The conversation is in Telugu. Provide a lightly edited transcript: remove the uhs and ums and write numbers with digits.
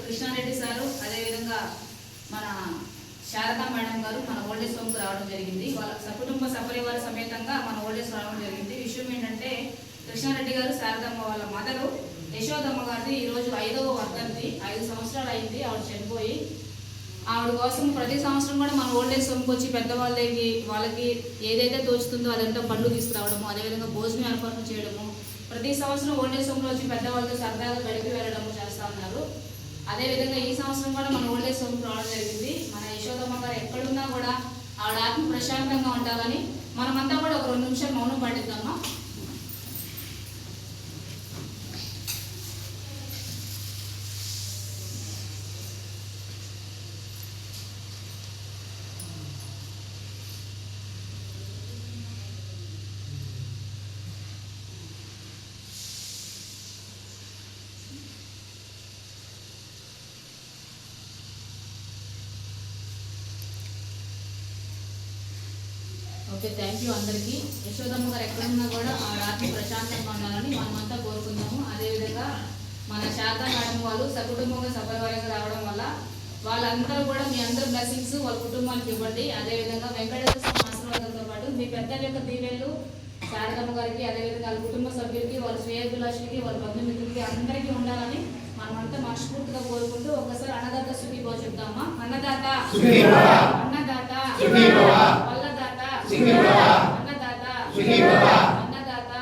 కృష్ణారెడ్డి సారు అదేవిధంగా మన శారదా మేడం గారు మన ఓల్డేజ్ హోమ్కి రావడం జరిగింది. వాళ్ళ సకుటుంబ సపరివార సమేతంగా మన ఓల్డేజ్ రావడం జరిగింది. విషయం ఏంటంటే కృష్ణారెడ్డి గారు శారదమ్మ వాళ్ళ మదరు యశోదమ్మ గారిది ఈరోజు 5వ వర్ధంతి. 5 సంవత్సరాలు అయింది ఆవిడ చనిపోయి. ఆవిడ కోసం ప్రతి సంవత్సరం కూడా మన ఓల్డేజ్ హోమ్కి వచ్చి వాళ్ళకి ఏదైతే తోచుతుందో అదంతా పళ్ళు తీసుకురావడము, అదేవిధంగా భోజనం ఏర్పాటు చేయడము, ప్రతి సంవత్సరం ఓల్డేజ్ హోమ్లో వచ్చి పెద్దవాళ్ళతో సరదాగా గడిపి వెళ్ళడము చేస్తూ ఉన్నారు. అదేవిధంగా ఈ సంవత్సరం కూడా మన ఓల్డేజ్ హోమ్కి రావడం జరిగింది. మన యశోదమ్మ గారు ఎక్కడున్నా కూడా ఆవిడ ఆత్మ ప్రశాంతంగా ఉండాలని మనమంతా కూడా ఒక 2 నిమిషాలు మౌనం పాటిద్దామా. ఓకే, థ్యాంక్ యూ అందరికీ. యశోదమ్మ గారు ఎక్కడున్నా కూడా ఆ రాత్రి ప్రశాంతంగా ఉండాలని మనమంతా కోరుకుందాము. అదేవిధంగా మన శారదా మేడం వాళ్ళు సకుటుంబంగా సపరివారంగా రావడం వల్ల వాళ్ళందరూ కూడా మీ అందరి బ్లెస్సింగ్స్ వాళ్ళ కుటుంబానికి ఇవ్వండి. అదేవిధంగా వెంకటేశ్వర స్వామి ఆశీర్వాదంతో పాటు మీ పెద్దల యొక్క దీవెనలు శారదమ్మ గారికి, అదేవిధంగా వాళ్ళ కుటుంబ సభ్యులకి, వాళ్ళ శ్రేయోభిలాషులకి, వాళ్ళ బంధుమిత్రులకి అందరికీ ఉండాలని మనమంతా మనస్ఫూర్తిగా కోరుకుంటూ ఒకసారి అన్నదాత సుఖీభవ చెప్తామా. అన్నదాత అన్నదాత అన్నదాత అన్నదాత అన్నదాత